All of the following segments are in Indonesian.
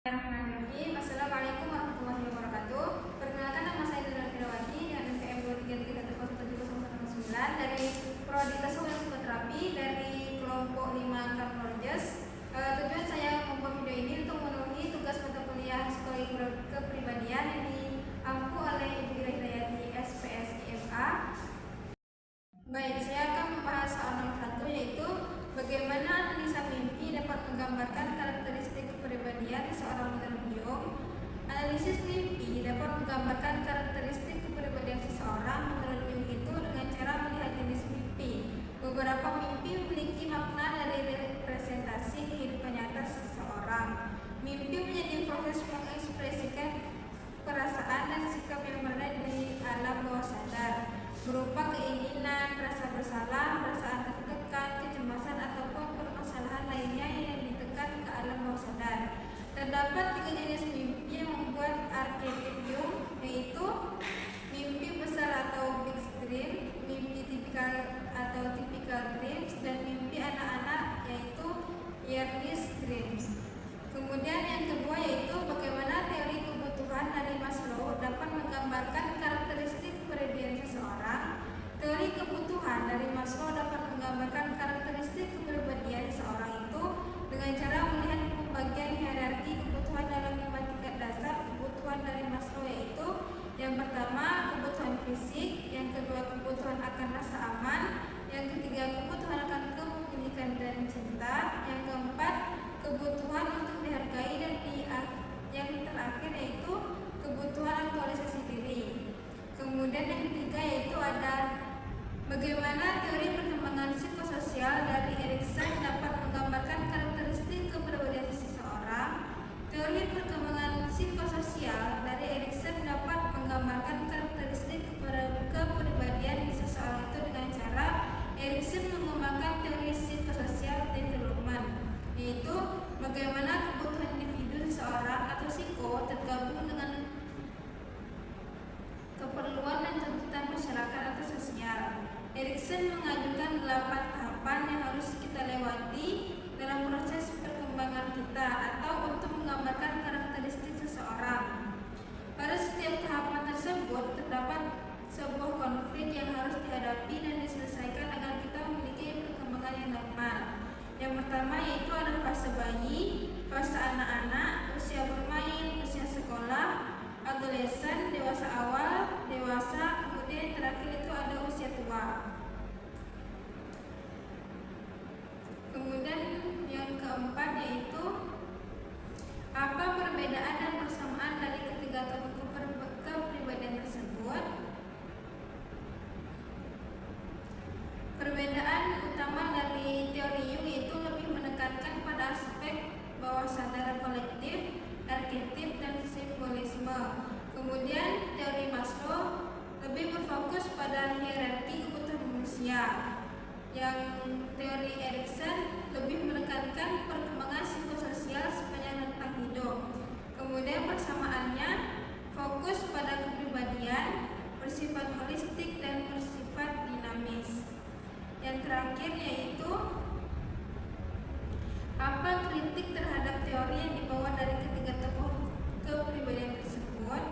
Bismillahirrahmanirrahim. Assalamualaikum warahmatullahi wabarakatuh. Perkenalkan, nama saya Dina Firawati dengan NPM 2331709 dari Prodi Tes Psikoterapi dari kelompok 5 Karnologis. Tujuan saya membuat video ini untuk memenuhi tugas mata kuliah psikologi kepribadian yang diampu oleh Ibu Ira Hidayati SPS IFA. Baik, saya akan membahas soal nomor 1, yaitu bagaimana analisa mimpi dapat menggambarkan karakteristik kepribadian seorang menurut Jung. Analisis mimpi dapat menggambarkan karakteristik kepribadian seseorang menurut Jung itu dengan cara melihat jenis mimpi. Beberapa mimpi memiliki makna dari representasi kehidupan nyata seseorang. Mimpi menjadi proses mengekspresikan perasaan dan sikap yang berada di alam bawah sadar, berupa keinginan, rasa bersalah, perasaan tertekan, kecemasan, ataupun permasalahan lainnya yang ditekan ke alam bawah sadar. Terdapat 3 jenis mimpi yang membuat arketip Jung, yaitu mimpi besar atau big dream, mimpi tipikal atau typical dreams, dan mimpi anak-anak yaitu earliest dreams. Kemudian yang kedua yaitu bagaimana teori kebutuhan dari Maslow dapat menggambarkan karakteristik kepribadian seseorang. Teori kebutuhan dari Maslow dapat menggambarkan karakteristik kepribadian seseorang itu dengan cara melihat pembagian hierarki kebutuhan dalam 5 tingkat dasar kebutuhan dari Maslow, yaitu yang pertama kebutuhan fisik, yang kedua kebutuhan akan rasa aman, yang ketiga kebutuhan akan kepemilikan dan cinta, yang keempat kebutuhan untuk dihargai, dan yang terakhir yaitu kebutuhan aktualisasi diri. Kemudian yang ketiga yaitu ada bagaimana teori perkembangan psikososial dari Erikson dapat menggambarkan karakteristik kepribadian seseorang. Teori perkembangan psikososial dari Erikson dapat menggambarkan karakteristik kepribadian seseorang itu dengan cara Erikson mengembangkan teori psikososial development, yaitu bagaimana kebutuhan individu seseorang atau psiko tergabung dengan keperluan dan tuntutan masyarakat atau sosial. Erikson mengajukan 8 tahapan yang harus kita lewati dalam proses perkembangan kita atau untuk menggambarkan karakteristik seseorang. Pada setiap tahapan tersebut terdapat sebuah konflik yang harus dihadapi dan diselesaikan agar kita memiliki perkembangan yang normal. Yang pertama yaitu ada fase bayi, fase anak-anak, usia bermain, usia sekolah, adolesen, dewasa awal, dewasa, kemudian terakhir itu ada usia tua. Kemudian yang keempat yaitu apa perbedaan dan persamaan dari ketiga topik kepribadian tersebut. Perbedaan utama dari teori Jung itu lebih menekankan pada aspek bawah sadar kolektif, arketip, dan simbolisme. Kemudian teori Maslow lebih berfokus pada hierarki kebutuhan manusia. Yang teori Erikson lebih menekankan perkembangan psikososial sepanjang rentang hidup. Kemudian persamaannya fokus pada kepribadian, bersifat holistik dan bersifat dinamis. Yang terakhir yaitu apa kritik terhadap teori yang dibawa dari ketiga tokoh kepribadian tersebut.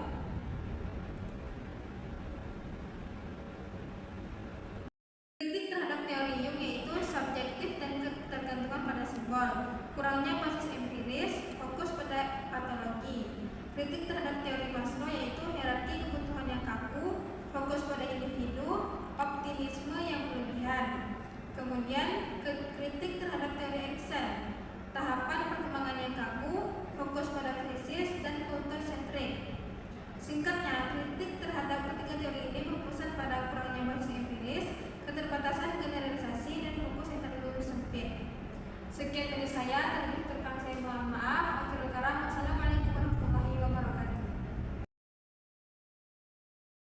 Kritik terhadap teori Jung yaitu subjektif dan ketergantungan pada simbol, kurangnya basis empiris, fokus pada patologi. Kritik terhadap teori Maslow yaitu hierarki kebutuhan yang kaku, fokus pada individu, optimisme yang berlebihan. Kemudian kritik terhadap teori Erikson, tahapan perkembangan yang kaku, fokus pada krisis, dan kultur sentrik. Singkatnya, kritik terhadap ketiga teori ini berpusat pada kurangnya basis empiris, keterbatasan generalisasi, dan fokus yang terlalu sempit. Sekian dari saya.